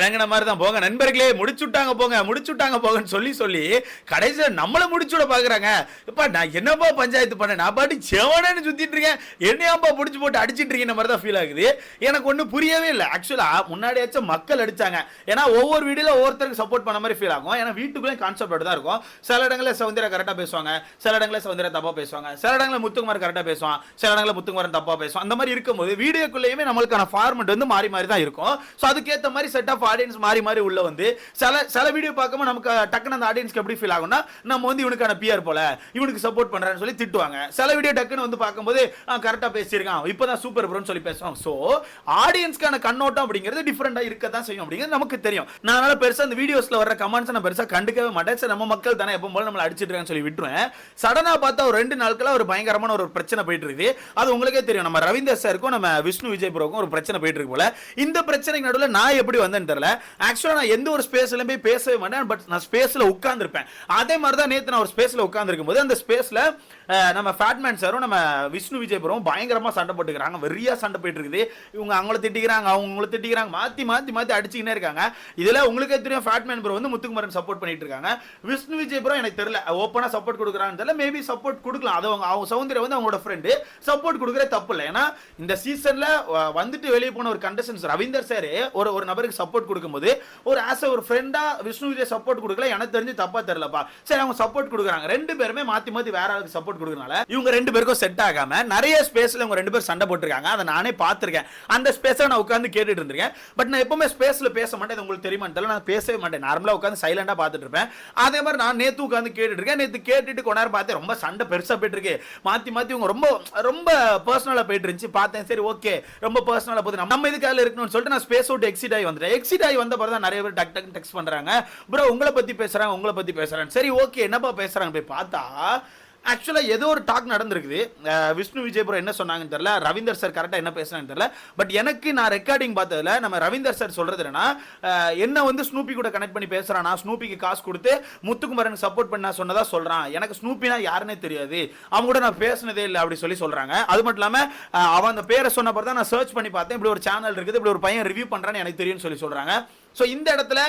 இறங்கின மாதிரி தான் போங்க நண்பர்களே, முடிச்சுட்டாங்க போங்க, முடிச்சுட்டாங்க போங்கன்னு சொல்லி சொல்லி கடைசியில நம்மள முடிச்சுட பாக்குறாங்க. இப்ப நான் என்னப்பா பஞ்சாயத்து பண்ணேன், நான் பாட்டி செவனன்னு சுத்திட்டு இருக்கேன், என்னையாப்பா புடிச்சு போட்டு அடிச்சிட்டு இருக்கீங்க மாதிரி தான் ஃபீல் ஆகுது. எனக்கு ஒன்றும் புரியவே இல்லை. ஆக்சுவலா முன்னாடியாச்சும் மக்கள் அடிச்சாங்க, ஏன்னா ஒவ்வொரு வீடியோல ஒவ்வொருத்தருக்கு சப்போர்ட் பண்ண மாதிரி ஃபீல் ஆகும். ஏன்னா வீட்டுக்குள்ளே கான்செப்ட் தான் இருக்கும். சில இடங்களில் சௌந்தர்யா கரெக்டாக பேசுவாங்க, சில இடங்களில் சௌந்தர்யா தப்பா பேசுவாங்க, சில இடங்களில் முத்துக்குமார் கரெக்டாக பேசுவான், சில இடங்களில் முத்துக்குமார் தப்பா பேசுவான். அந்த மாதிரி இருக்கும்போது வீடியோக்குள்ளேயுமே நம்மளுக்கான ஃபார்மெட் வந்து மாறி மாறி தான் இருக்கும். ஸோ அதுக்கேற்ற மாதிரி செட் ஆஃப் ஆடியன்ஸ் மாறி மாறி உள்ள வந்து சில வீடியோ பார்க்கும்போது நமக்கு டக்குன்னு அந்த ஆடியன்ஸ்க்கு எப்படி ஃபீல் ஆகும்னா, நம்ம வந்து இவனுக்கான பிஆர் போல, இவனுக்கு சப்போர்ட் பண்றான்னு சொல்லி திட்டுவாங்க. சில வீடியோ டக்குன்னு வந்து பார்க்கும்போது கரெக்டாக பேசியிருக்கான், இப்போதான் சூப்பர் ப்ரோன்னு சொல்லி பேசுவாங்க. ஸோ ஆடியன்ஸ்க்கான கண்ணோட்டம் அப்படிங்கிறது டிஃப்ரெண்டாக இருக்க தான் செய்யும் அப்படிங்கிறது நமக்கு தெரியும். நான் அதனால பெருசாக அந்த வீடியோஸ்ல வர கமெண்ட்ஸ் நான் பெருசாக கண்டுக்கவே மாட்டேன். சரி நம்ம மக்கள் தானே எப்போ போல நம்மளை அடிச்சிட்டு இருக்கான்னு சொல்லி விட்டுருவேன். சடனா பார்த்தா ஒரு 2 நாட்களா ஒரு பயங்கரமான ஒரு பிரச்சனை போயிட்டு இருக்குது. அது உங்களுக்கே தெரியும், நம்ம ரவீந்தர் சாருக்கும் நம்ம விஷ்ணு விஜய் ப்ரோக்கும் ஒரு பிரச்சனை போயிட்டு இருக்கு போல. இந்த பிரச்சனைக்கு நடுவில் நான் எப்படி வந்தேன்னு தெரியல. ஆக்சுவலா நான் எந்த ஒரு ஸ்பேஸ்லயும் போய் பேசவே மாட்டேன், பட் நான் ஸ்பேஸ்ல உட்கார்ந்துருப்பேன். அதே மாதிரி தான் நேற்று நான் ஒரு ஸ்பேஸ்ல உட்கார்ந்துருக்கும் போது அந்த ஸ்பேஸ்ல நம்ம ஃபேட்மேன் சாரும் நம்ம விஷ்ணு விஜய் ப்ரோவும் பயங்கரமா சண்டை போட்டுக்கிறாங்க. வெறியா சண்டை போயிட்டு இருக்குது. இவங்க அவங்கள திட்டிக்கிறாங்க, அவங்கள திட்டிக்கிறாங்க, மாத்தி மாத்தி மாத்தி அடிச்சுக்கினே இருக்காங்க. இதுல உங்களுக்கே தெரியும் ஃபேட்மேன் ப்ரோ வந்து முத்துக்குமரன் சப்போர்ட் பண்ணிட்டு இருக்காங்க. விஷ்ணு விஜய் ப்ரோ எனக்கு தெரியல ஓப்பனா சப்போர்ட் கொடுக்குறான்னு தெரியல. மேபி சப்போர்ட் கொடுக்கலாம், அது அவங்க சௌந்தர்யா வந்து அவங்களோட ஃப்ரெண்டு, சப்போர்ட் கொடுக்குற தப்பு இல்லை. ஏன்னா இந்த சீசன்ல வந்துட்டு வெளியே போன ஒரு கண்டஸ்டன்ஸ் ரவீந்தர் சார் ஒரு நபருக்கு சப்போர்ட் கொடுக்கும்போது ஒரு ஆஸ் ஒரு ஃப்ரெண்டா விஷ்ணு விஜய் சப்போர்ட் கொடுக்கல, எனக்கு தெரிஞ்சு தப்பா தெரியலப்பா. சரி அவங்க சப்போர்ட் கொடுக்குறாங்க, 2 பேருமே மாத்தி மாத்தி வேற ஆளுக்கு சப்போர்ட் கொடுக்கறனால இவங்க 2 பேருக்கும் செட் ஆகாம நிறைய ஸ்பேஸ்ல இவங்க 2 பேர் சண்டை போட்டுருக்காங்க. அதை நானே பார்த்திருக்கேன். அந்த ஸ்பேஸை நான் உட்கார்ந்து கேட்டுட்டு இருந்திருக்கேன். பட் நான் எப்பவுமே ஸ்பேஸ்ல பேச மாட்டேன், உங்களுக்கு தெரியுமான்னு தெரியல. நான் பேசவே மாட்டேன், நார்மலா உட்கார்ந்து சைலண்டா பார்த்துட்டு இருப்பேன். அதே மாதிரி நான் நேத்து உட்கார்ந்து கேட்டுட்டு இருக்கேன். நேத்து கேட்டுட்டு கொஞ்ச நேரம் பார்த்தேன், ரொம்ப சண்டை பெருசா போயிட்டு இருக்கு. மாத்தி மாத்தி இவங்க ரொம்ப ரொம்ப பர்சனலா போயிட்டு இருந்துச்சு. பார்த்தேன் சரி ஓகே ரொம்ப பர்சனலா போகுது, நம்ம இதுக்காக இருக்கணும்னு சொல்லிட்டு நான் ஸ்பேஸ் விட்டு எக்ஸிட் ஆகி வந்துட்டேன். எக்ஸிட் ஆகி வந்த பிறகு தான் நிறைய பேர் டக் டக் டெக்ஸ்ட் பண்றாங்க, ப்ரோ உங்களை பத்தி பேசுறாங்க, உங்களை பத்தி பேசுறாங்க. சரி ஓகே என்னப்பா பேசுறாங்க போய் பார்த்தா ஆக்சுவலா ஏதோ ஒரு டாக் நடந்திருக்குது. விஷ்ணு விஜய் ப்ரோ என்ன சொன்னாங்கன்னு தெரியல, ரவீந்தர் சார் கரெக்டா என்ன பேசுறாங்கன்னு தெரியல. பட் எனக்கு நான் ரெக்கார்டிங் பார்த்ததுல நம்ம ரவீந்தர் சார் சொல்றது என்னன்னா, என்ன வந்து ஸ்னூப்பி கூட கனெக்ட் பண்ணி பேசுறான், நான் ஸ்னூப்பிக்கு காசு கொடுத்து முத்துக்குமரன் சப்போர்ட் பண்ண சொன்னதா சொல்றான், எனக்கு ஸ்னூப்பினா யாருன்னே தெரியாது, அவங்க கூட நான் பேசினதே இல்லை அப்படி சொல்லி சொல்றாங்க. அது மட்டும் இல்லாம அவன் அந்த பேரை சொன்ன பிறகு தான் நான் சர்ச் பண்ணி பார்த்தேன், இப்படி ஒரு சேனல் இருக்குது, இப்படி ஒரு பையன் ரிவ்யூ பண்றான்னு எனக்கு தெரியும்னு சொல்லி சொல்றாங்க. ஸோ இந்த இடத்துல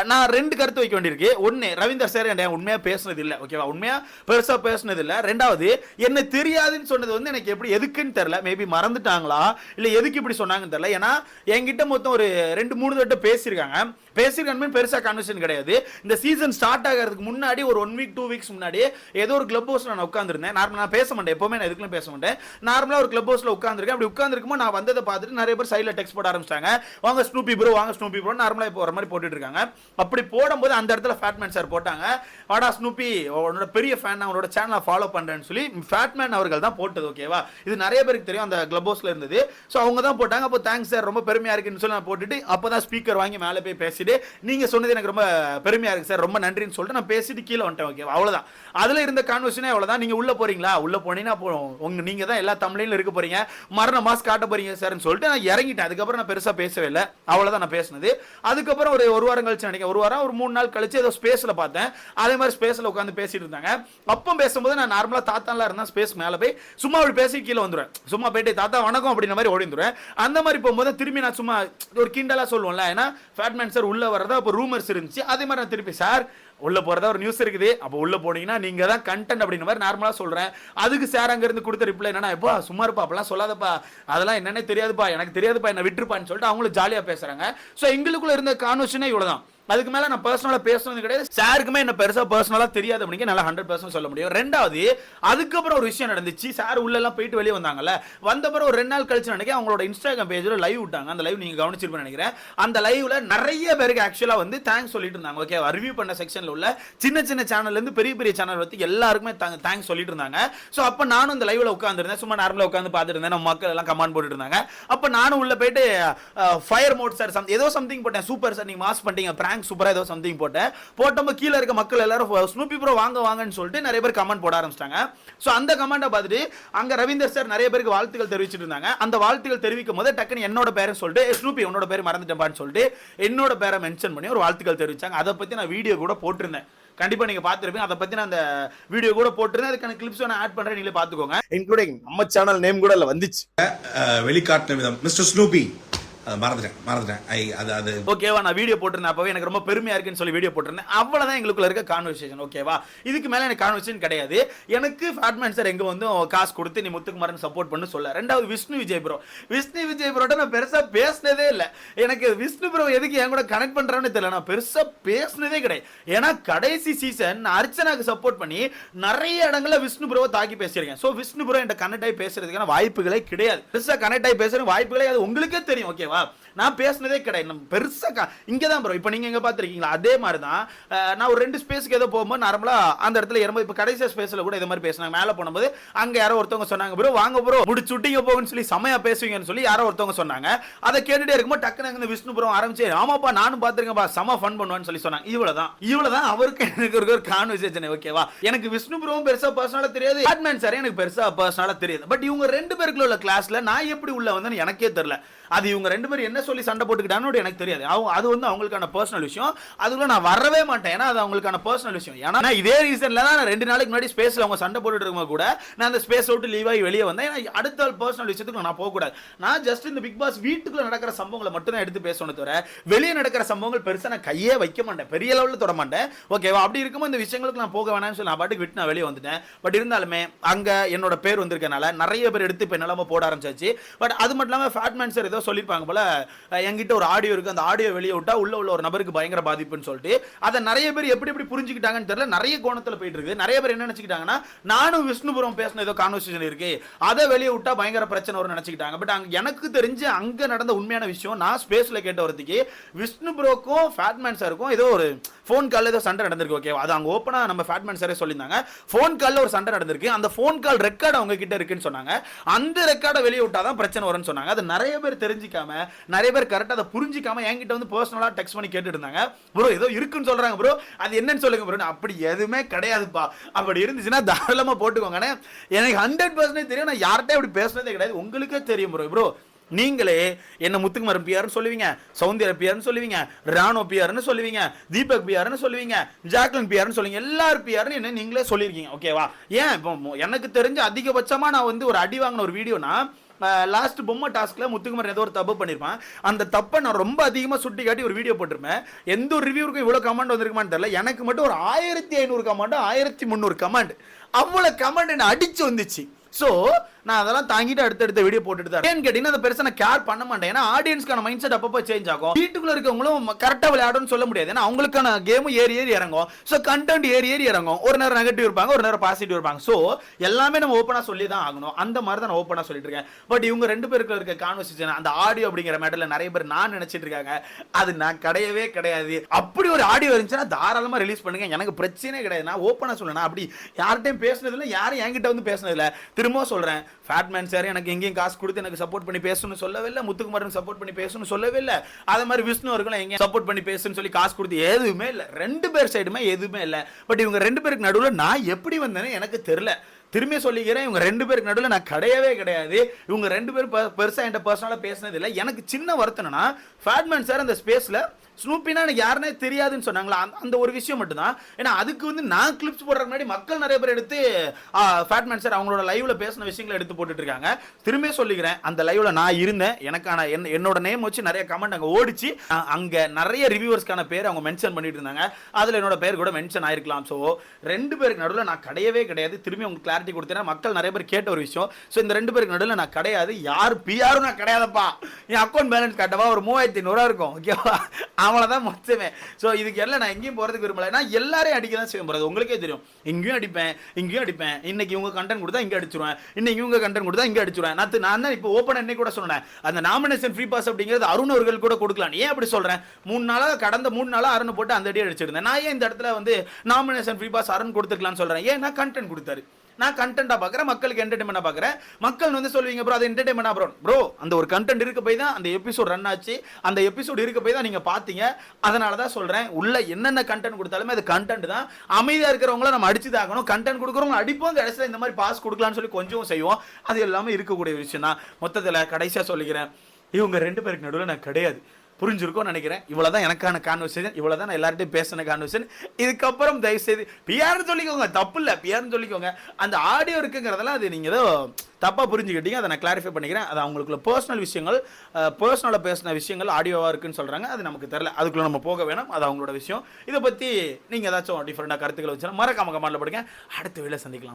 நான் 2 கருத்து வைக்க வேண்டியிருக்கு. ஒன்று, ரவீந்தர் சார் என்ன உண்மையாக பேசுனது இல்லை, ஓகேவா, உண்மையாக பெருசாக பேசுனது இல்லை. 2வது, என்ன தெரியாதுன்னு சொன்னது வந்து எனக்கு எப்படி எதுக்குன்னு தெரியல, மேபி மறந்துட்டாங்களா இல்லை எதுக்கு இப்படி சொன்னாங்கன்னு தெரியல. ஏன்னா என்கிட்ட மொத்தம் ஒரு 2-3 தடவை பேசியிருக்காங்க. பெருசாக கன்வர்சேஷன் கிடையாது. இந்த சீசன் ஸ்டார்ட் ஆகிறதுக்கு முன்னாடி ஒரு 1 வீக் 2 வீக்ஸ் முன்னாடி ஏதோ ஒரு கிளப் ஹவுஸ்ல நான் உட்காந்துருந்தேன். நார்மலாக நான் பேச மாட்டேன், எப்பவுமே நான் எதுக்குலாம் பேச மாட்டேன். நார்மலாக ஒரு கிளப் ஹவுஸ்ல உட்காந்துருக்கேன். அப்படி உட்காந்துருக்கும்போது நான் வந்ததை பார்த்துட்டு நிறைய பேர் சைடில் டெக்ஸ்ட் போட ஆரம்பிச்சிட்டாங்க, வாங்க ஸ்னூப்பி ப்ரோ, வாங்க ஸ்னூப்பி ப்ரோ, நார்மலா இப்போ வர மாதிரி போட்டுட்டு இருக்காங்க. அப்படி போடும்போது அந்த இடத்துல ஃபேட்மேன் சார் போட்டாங்க, வாடா ஸ்னூப்பி உன்னோட பெரிய ஃபேன், அவனோட சேனலை ஃபாலோ பண்றேன்னு சொல்லி ஃபேட்மேன் அவர்கள் தான் போட்டது, ஓகேவா. இது நிறைய பேருக்கு தெரியும், அந்த கிளப் ஹவுஸ்ல இருந்தது. ஸோ அவங்க தான் போட்டாங்க. அப்போ தேங்க்ஸ் சார் ரொம்ப பெருமையா இருக்குன்னு சொல்லி நான் போட்டுட்டு அப்பதான் ஸ்பீக்கர் வாங்கி மேலே போய் பேசிட்டு, நீங்க சொன்னது எனக்கு ரொம்ப பெருமையா இருக்கு சார், ரொம்ப நன்றின்னு சொல்லிட்டு நான் பேசிட்டு கீழே வந்துட்டேன், ஓகேவா. அவ்வளவுதான், அதுல இருந்த கான்வர்சேஷனே அவ்வளவுதான். நீங்க உள்ள போறீங்களா, உள்ள போனீங்கன்னா நீங்க தான் எல்லா தமிழ்லையும் இருக்க போறீங்க, மரண மாஸ் காட்ட போறீங்க சார்னு சொல்லிட்டு நான் இறங்கிட்டேன். அதுக்கப்புறம் நான் பெருசா பேசவே இல்லை, அவ்வளவுதான் நான் பேசினது. அதுக்கப்புறம் ஒரு வாரம் கழிச்சு நினைக்கிறேன், ஒரு வாரம் ஒரு 3 நாள் கழிச்சு ஏதோ ஸ்பேஸ்ல பார்த்தேன். அதே மாதிரி ஸ்பேஸ்ல உட்காந்து பேசிட்டு இருந்தாங்க. அப்போ பேசும்போது நான் நார்மலா தாத்தாலாம் இருந்தா ஸ்பேஸ் மேல போய் சும்மா அப்படி பேசி கீழே வந்துடுவேன். சும்மா போயிட்டு தாத்தா வணக்கம் அப்படின்ற மாதிரி ஓடி வந்துடுவேன். அந்த மாதிரி போகும்போது திரும்பி நான் சும்மா ஒரு கிண்டலா சொல்லுவோம்ல, ஏன்னா ஃபேட்மேன் சார் உள்ள வரதா அப்போ ரூமர்ஸ் இருந்துச்சு. அதே மாதிரி நான் திருப்பி சார் உள்ள போறதா ஒரு நியூஸ் இருக்குது, அப்போ உள்ள போனீங்கன்னா நீங்க தான் கண்டென்ட் அப்படின்ற மாதிரி நார்மலா சொல்றேன். அதுக்கு சார் அங்க இருந்து கொடுத்த ரிப்ளை என்னன்னா, எப்பா சும்மா இருப்பா, அப்பெல்லாம் சொல்லாதப்பா, அதெல்லாம் என்னன்னே தெரியாதுப்பா, எனக்கு தெரியாதுப்பா, என்ன விட்டுருப்பான்னு சொல்லிட்டு அவங்களும் ஜாலியா பேசுறாங்க. ஸோ எங்களுக்குள்ள இருந்த கான்வர்சேஷனே இவ்வளவுதான். அதுக்கு மேல நான் பர்சனலா பேசுனது கிடையாது. சாருக்குமே என்ன பெருசா பர்சனலா தெரியாது அப்படிங்க நல்லா 100% சொல்ல முடியும். 2வது, அதுக்கப்புறம் ஒரு விஷயம் நடந்துச்சு. சார் உள்ள எல்லாம் போயிட்டு வெளியே வந்தாங்கல்ல, வந்தப்பறம் ஒரு 2 நாள் கழிச்சு நினைக்கிறேன் அவங்களோட இன்ஸ்டாகிராம் பேஜ்ல லைவ் விட்டாங்க. அந்த லைவ் நீங்க கவனிச்சிருப்பேன்னு நினைக்கிறேன். அந்த லைவ்ல நிறைய பேருக்கு ஆக்சுவலா வந்து தேங்க்ஸ் சொல்லிட்டு இருந்தாங்க, ஓகே. ரிவ்யூ பண்ண செக்ஷன்ல உள்ள சின்ன சின்ன சேனல்ல இருந்து பெரிய பெரிய சேனல் வந்து எல்லாருக்குமே தேங்க்ஸ் சொல்லிட்டு இருந்தாங்க. சோ அப்ப நானும் இந்த லைவ்ல உட்கார்ந்திருந்தேன், சும்மா நார்மலா உட்கார்ந்து பார்த்துட்டு இருந்தேன். நம்ம மக்கள் எல்லாம் கமெண்ட் போட்டுட்டு இருந்தாங்க. அப்ப நானும் உள்ள போயிட்டு ஃபயர் மோட் சார் ஏதோ சம்திங் போட்டேன், சூப்பர் சார் நீங்க மாஸ் பண்ணிட்டீங்க, பிராங்க் சூப்பரா ஏதோ சம்திங் போட்டோம். கீழ இருக்க மக்கள் எல்லாரும் ஸ்னூப்பி ப்ரோ வாங்க வாங்கன்னு சொல்லிட்டு நிறைய பேர் கமெண்ட் போட ஆரம்பிச்சிட்டாங்க. சோ அந்த கமெண்ட பார்த்துட்டு அங்க ரவீந்தர் சார் நிறைய பேருக்கு வாழ்த்துக்கள் தெரிவிச்சிட்டு இருந்தாங்க. அந்த வாழ்த்துக்கள் தெரிவிக்கும் போது டக்குன்னு என்னோட பேரை சொல்லிட்டு ஸ்னூப்பி உன்னோட பேர் மறந்துட்டேன்பான்னு சொல்லிட்டு என்னோட பேரை மென்ஷன் பண்ணி ஒரு வாழ்த்துக்கள் தெரிவிச்சாங்க. அதை பத்தி நான் வீடியோ கூட போட்டிருந்தேன், கண்டிப்பா நீங்க பாத்துருப்பீங்க. அதை பத்தி நான் அந்த வீடியோ கூட போட்டிருந்தேன், அதுக்கான கிளிப்ஸ் நான் ஆட் பண்றேன், நீங்களே பாத்துக்கோங்க. இன்க்ளூடிங் நம்ம சேனல் நேம் கூட இல்ல வந்துச்சு. வெளிக்காட்டின விதம் மிஸ்டர் ஸ்னூப்பி மறந்துட்டேன். அது ஓகேவா, நான் வீடியோ போட்டிருந்தேன் அப்பவே எனக்கு ரொம்ப பெருமையா இருக்குன்னு சொல்லி வீடியோ போட்டிருந்தேன். அவ்வளவுதான் எங்களுக்குள்ள இருக்க கான்வர்சேஷன். ஓகேவா, இதுக்கு மேல எனக்கு கான்வர்சேஷன் கிடையாது. எனக்கு ஃபேட்மேன் சார் எங்க வந்து காசு கொடுத்து நீ முத்துக்குமாரன் சப்போர்ட் பண்ணு சொல்ல. ரெண்டாவது விஷ்ணு விஜய் ப்ரோட்ட நான் பெருசா பேசினதே இல்ல. எனக்கு விஷ்ணு ப்ரோ எதுக்கு என் கூட கனெக்ட் பண்றான்னு தெரியல. நான் பெருசா பேசினதே கிடையாது. ஏன்னா கடைசி சீசன் நான் அர்ச்சனாக்கு சப்போர்ட் பண்ணி நிறைய இடங்கள்ல விஷ்ணு ப்ரோவை தாக்கி பேசியிருக்கேன். சோ விஷ்ணு ப்ரோ என்கிட்ட கனெக்ட் ஆகி பேசுறதுக்கான வாய்ப்புகளே கிடையாது. பெருசா கனெக்ட் ஆகி பேசுற வாய்ப்புகளே அது உங்களுக்கே தெரியும். ஓகேவா, நான் பேசினதே கிடையாது. நம்ம பெருசா இங்கதான் ப்ரோ இப்போ நீங்க எங்க பாத்துருக்கீங்களா அதே மாதிரி தான். நான் ஒரு 2 ஸ்பேஸ்க்கு ஏதோ போகும்போது நார்மலா அந்த இடத்துல ஏறும்போது இப்போ கடைசி ஸ்பேஸ்ல கூட இது மாதிரி பேசினாங்க. மேல போகும்போது அங்க யாரோ ஒருத்தவங்க சொன்னாங்க ப்ரோ வாங்க ப்ரோ முடிச்சு விட்டீங்க போகுன்னு சொல்லி செமையா பேசுவீங்கன்னு சொல்லி யாரோ ஒருத்தவங்க சொன்னாங்க. அதை கேட்டுட்டே இருக்கும்போது டக்குனு விஷ்ணு ப்ரோ ஆரம்பிச்சு ஆமாப்பா நானும் பாத்துருக்கேன்ப்பா செம ஃபன் பண்ணுவான்னு சொல்லி சொன்னாங்க. இவ்வளவுதான் அவருக்கு எனக்கு ஒரு கான்வர்சேஷன். ஓகேவா, எனக்கு விஷ்ணு ப்ரோவும் பெருசா பர்சனலா தெரியாது, ஃபேட்மேன் சார் எனக்கு பெருசா பர்சனலா தெரியாது. பட் இவங்க 2 பேருக்குள்ள உள்ள கிளாஸ்ல நான் எப்படி உள்ள வந்தேன்னு எனக்கே தெரியல. அது இவங்க 2 பேரும் என்ன சொல்லி சண்டை போட்டுக்கிட்டாங்கன்னு எனக்கு தெரியாது. அது வந்து அவங்களுக்கான பர்சனல் விஷயம். அதுக்குள்ள நான் வரவே மாட்டேன். ஏன்னா அது அவங்களுக்கான பர்சனல் விஷயம். ஏன்னா இதே ரீசன்ல தான் நான் 2 நாளைக்கு முன்னாடி ஸ்பேஸ்ல அவங்க சண்டை போட்டுட்டு இருக்கும்போது கூட நான் அந்த ஸ்பேஸ் விட்டு லீவ் ஆகி வெளியே வந்தேன். ஏன்னா அடுத்த பர்சனல் விஷயத்துக்கு நான் போக கூடாது. நான் ஜஸ்ட் இந்த பிக் பாஸ் வீட்டுக்குள்ள நடக்கிற சம்பவங்களை மட்டும் தான் எடுத்து பேசணும் தவிர வெளியே நடக்கிற சம்பவங்கள் பெருசா நான் கையே வைக்க மாட்டேன், பெரிய லெவலில் தொட மாட்டேன். ஓகேவா, அப்படி இருக்கும்போது இந்த விஷயங்களுக்கு நான் போக வேணாம்னு சொல்லி நான் பாட்டுக்கு விட்டு நான் வெளியே வந்துட்டேன். பட் இருந்தாலுமே அங்க என்னோட பேர் வந்திருக்கனால நிறைய பேர் எடுத்து இப்போ நிலம போட ஆரம்பிச்சாச்சு. பட் அது மட்டும் இல்லாமல் ஃபேட்மேன் சார் ஏதோ சொல்லியிருப்பாங்க போல என்கிட்ட ஒரு ஆடியோ இருக்கு, அந்த ஆடியோ வெளியே விட்டா உள்ள ஒரு நபருக்கு பயங்கர பாதிப்புன்னு சொல்லிட்டு அதை நிறைய பேர் எப்படி புரிஞ்சுக்கிட்டாங்கன்னு தெரியல. நிறைய கோணத்தில் போயிட்டு இருக்கு. நிறைய பேர் என்ன நினைச்சுக்கிட்டாங்கன்னா நானும் விஷ்ணுபுரம் பேசின ஏதோ கான்வர்சேஷன் இருக்கு, அதை வெளியே விட்டா பயங்கர பிரச்சனை வரும்னு நினைச்சுக்கிட்டாங்க. பட் அங்க எனக்கு தெரிஞ்சு அங்க நடந்த உண்மையான விஷயம் நான் ஸ்பேஸ்ல கேட்ட வரதுக்கு விஷ்ணு ப்ரோக்கும் ஃபேட்மேன் சாருக்கும் ஏதோ ஒரு ஃபோன் கால்ல ஏதோ சண்டை நடந்திருக்கு. ஓகே, அது அங்க ஓப்பனா நம்ம ஃபேட்மேன் சாரே சொல்லியிருந்தாங்க. ஃபோன் கால்ல ஒரு சண்டை நடந்திருக்கு, அந்த ஃபோன் கால் ரெக்கார்ட் அவங்க கிட்ட இருக்குன்னு சொன்னாங்க. அந்த ரெக்கார்டை வெளியே விட்டாதான் பிரச்சனை வரும்னு சொன்னாங்க. அது நிறைய பேர் தெரிஞ்சிக்காம நிறைய பேர் கரெக்டாக அதை புரிஞ்சிக்காம என்கிட்ட வந்து பர்சனலா டெக்ஸ்ட் பண்ணி கேட்டுட்டு இருந்தாங்க. ப்ரோ ஏதோ இருக்குன்னு சொல்றாங்க ப்ரோ, அது என்னன்னு சொல்லுங்க ப்ரோ. அப்படி எதுவுமே கிடையாதுப்பா. அப்படி இருந்துச்சுன்னா தாராளமா போட்டுக்கோங்க. எனக்கு 100% தெரியும், நான் யார்கிட்ட அப்படி பேசுனதே கிடையாது. உங்களுக்கே தெரியும் ப்ரோ. நீங்களே என்ன முத்துக்குமாரன் பிஆர்னு சொல்லுவீங்க, சௌந்தர்யா பிஆர்னு சொல்லுவீங்க, ராணோ பிஆர்னு சொல்லுவீங்க, தீபக் பிஆர்னு சொல்லுவீங்க, ஜாக்லின் பிஆர்னு சொல்லுவீங்க, எல்லாரும் பிஆர்னு என்ன நீங்களே சொல்லியிருக்கீங்க. ஓகேவா, ஏன் இப்போ எனக்கு தெரிஞ்ச அதிகபட்சமா நான் வந்து ஒரு அடி வாங்கின ஒரு வீடியோனா லாஸ்ட் பொம்மை டாஸ்க்ல முத்துக்குமார் ஏதோ ஒரு தப்பு பண்ணிருப்பான். அந்த தப்பை நான் ரொம்ப அதிகமா சுட்டி காட்டி ஒரு வீடியோ போட்டிருப்பேன். எந்த ஒரு ரிவ்யூருக்கும் இவ்வளவு கமெண்ட் வந்திருக்குமான்னு தெரியல. எனக்கு மட்டும் ஒரு 1500 கமெண்ட் 1300 கமெண்ட் அவ்வளவு கமெண்ட் என்ன அடிச்சு வந்துச்சு. சோ நான் அதெல்லாம் தாங்கிட்டு அடுத்தடுத்த வீடியோ போட்டுட்டு தான். ஏன்னு கேட்டீங்கன்னா அதை பெருசா நான் கேர் பண்ண மாட்டேன். ஏன்னா ஆடியன்ஸ்க்கான மைண்ட் செட் அப்பப்போ சேஞ்ச் ஆகும். வீட்டுக்குள்ள இருக்கவங்களும் கரெக்டா விளையாடுன்னு சொல்ல முடியாது. ஏன்னா அவங்களுக்கான கேமும் ஏறி இறங்கும். ஸோ கண்டென்ட் ஏறி இறங்கும். ஒரு நேரம் நெகட்டிவ் இருப்பாங்க, ஒரு நேரம் பாசிட்டிவ் இருப்பாங்க. ஸோ எல்லாமே நம்ம ஓப்பனா சொல்லி தான் ஆகணும். அந்த மாதிரி தான் நான் ஓப்பனா சொல்லிட்டு இருக்கேன். பட் இவங்க 2 பேருக்கு இருக்க கான்வர்சேஷன் அந்த ஆடியோ அப்படிங்கிற மேட்டர்ல நிறைய பேர் நான் நினைச்சிட்டு இருக்காங்க. அது நான் கிடையவே கிடையாது. அப்படி ஒரு ஆடியோ இருந்துச்சுன்னா தாராளமா ரிலீஸ் பண்ணுங்க, எனக்கு பிரச்சனையே கிடையாது. நான் ஓப்பனா சொல்லணும். அப்படி யார்கிட்டையும் பேசுனது இல்லை, யாரும் என்கிட்ட வந்து பேசுனது இல்லை. திரும்ப சொல்றேன், ஃபேட்மேன் சார் எனக்கு எங்கேயும் காசு கொடுத்து எனக்கு சப்போர்ட் பண்ணி பேசணும்னு சொல்லவே இல்லை, முத்துக்குமாரன் சப்போர்ட் பண்ணி பேசணும்னு சொல்லவே இல்லை. அதே மாதிரி விஷ்ணு அவர்களும் எங்கேயும் சப்போர்ட் பண்ணி பேசணும்னு சொல்லி காசு கொடுத்து எதுவுமே இல்லை. 2 பேர் சைடுமே எதுவுமே இல்லை. பட் இவங்க 2 பேருக்கு நடுவில் நான் எப்படி வந்தேன்னு எனக்கு தெரியல. திரும்பி சொல்லிக்கிறேன், இவங்க 2 பேருக்கு நடுவில் நான் கிடையவே கிடையாது. இவங்க 2 பேர் பெருசா என்கிட்ட பர்சனலா பேசினது இல்லை. எனக்கு சின்ன வருத்தம்னா ஃபேட்மேன் சார் அந்த ஸ்பேஸ்ல ஸ்னூப்பினா எனக்கு யாருனே தெரியாதுன்னு சொன்னாங்களா, அந்த ஒரு விஷயம் மட்டும் தான். ஏன்னா அதுக்கு வந்து நான் கிளிப்ஸ் போடுற முன்னாடி மக்கள் நிறைய பேர் எடுத்து ஃபேட்மேன் சார் அவங்களோட லைவ்ல பேசின விஷயங்களை எடுத்து போட்டுட்டு இருக்காங்க. திரும்ப சொல்லிக்கிறேன், அந்த லைவ்ல நான் இருந்தேன். எனக்கான என்னோட நேம் வச்சு நிறைய கமெண்ட் அங்கே ஓடிச்சு. அங்க நிறைய ரிவ்யூவர்ஸ்க்கான பேர் அவங்க மென்ஷன் பண்ணிட்டு இருந்தாங்க. அதுல என்னோட பேர் கூட மென்ஷன் ஆயிருக்கலாம். ஸோ 2 பேருக்கு நடுவில் நான் கிடையவே கிடையாது. திரும்பி உங்களுக்கு கிளாரிட்டி கொடுத்தேன். மக்கள் நிறைய பேர் கேட்ட ஒரு விஷயம். ஸோ இந்த 2 பேருக்கு நடுவில் நான் கிடையாது. யார் பிஆரும் நான் கிடையாதுப்பா. என் அக்கௌண்ட் பேலன்ஸ் காட்டவா ஒரு 3500 இருக்கும். ஓகேவா, அவ்வளவுதான் மொத்தமே. சோ இதுக்கு எல்லாம் நான் எங்கேயும் போறதுக்கு விரும்பல. நான் எல்லாரையும் அடிக்க தான் செய்ய போறது. உங்களுக்கே தெரியும், இங்கேயும் அடிப்பேன் இங்கேயும் அடிப்பேன். இன்னைக்கு இவங்க கண்டென்ட் கொடுத்தா இங்க அடிச்சிருவேன், இன்னைக்கு இவங்க கண்டென்ட் கொடுத்தா இங்க அடிச்சிருவேன். நான் தான் இப்போ ஓப்பன் இன்னைக்கு கூட சொன்னேன், அந்த நாமினேஷன் ஃப்ரீ பாஸ் அப்படிங்கிறது அருண் அவர்கள் கூட கொடுக்கலாம். ஏன் அப்படி சொல்றேன், 3 நாளா கடந்த 3 நாளா அருண் போட்டு அந்த அடி அடிச்சிருந்தேன். நான் ஏன் இந்த இடத்துல வந்து நாமினேஷன் ஃப்ரீ பாஸ் அருண் கொடுத்துக்கலாம்னு சொல்றேன். ஏன்னா கண்டென்ட் கொடுத்தாரு. நான் கண்டென்ட்டா பார்க்குறேன், மக்களுக்கு என்டர்டைன்மெண்டா பார்க்குறேன். மக்கள் வந்து சொல்லுவீங்க ப்ரோ அது என்டர்டைன்மெண்டா ப்ரோ அந்த ஒரு கண்டென்ட் இருக்க போய் தான் அந்த எபிசோட் ரன் ஆச்சு. அந்த எபிசோட் இருக்க போய் தான் நீங்க பார்த்தீங்க. அதனால தான் சொல்றேன், உள்ள என்னென்ன கண்டென்ட் கொடுத்தாலுமே அது கண்டென்ட் தான். அமைதியா இருக்கிறவங்கள நம்ம அடிச்சு தாக்கணும், கண்டென்ட் கொடுக்குறவங்க அடிப்போம். அந்த இடத்துல இந்த மாதிரி பாஸ் கொடுக்கலாம்னு சொல்லி கொஞ்சம் செய்வோம். அது எல்லாமே இருக்கக்கூடிய விஷயம் தான். மொத்தத்தில் கடைசியாக சொல்லிக்கிறேன், இவங்க 2 பேருக்கு நடுவில் நான் கிடையாது. புரிஞ்சிருக்கும்னு நினைக்கிறேன். இவ்வளவுதான் எனக்கான கான்வர்சேஷன், இவ்வளவுதான் நான் எல்லார்ட்டையும் பேசின கான்வர்சேஷன். இதுக்கப்புறம் தயவு செய்து பிஆர்னு சொல்லிக்கோங்க, தப்பு இல்லை, பிஆர்னு சொல்லிக்கோங்க. அந்த ஆடியோ இருக்குங்கிறதெல்லாம் அது நீங்கள் ஏதோ தப்பாக புரிஞ்சுக்கிட்டீங்க. அதை நான் கிளாரிஃபை பண்ணிக்கிறேன். அது அவங்களுக்குள்ள பர்சனல் விஷயங்கள், பர்சனலாக பேசின விஷயங்கள் ஆடியோவாக இருக்குன்னு சொல்கிறாங்க. அது நமக்கு தெரியல, அதுக்குள்ளே நம்ம போக வேணாம், அது அவங்களோட விஷயம். இதை பற்றி நீங்கள் ஏதாச்சும் டிஃப்ரெண்டாக கருத்துக்களை வச்சுன்னா மறக்காம கமெண்ட்ல போடுங்க. அடுத்த வேளை சந்திக்கலாம்.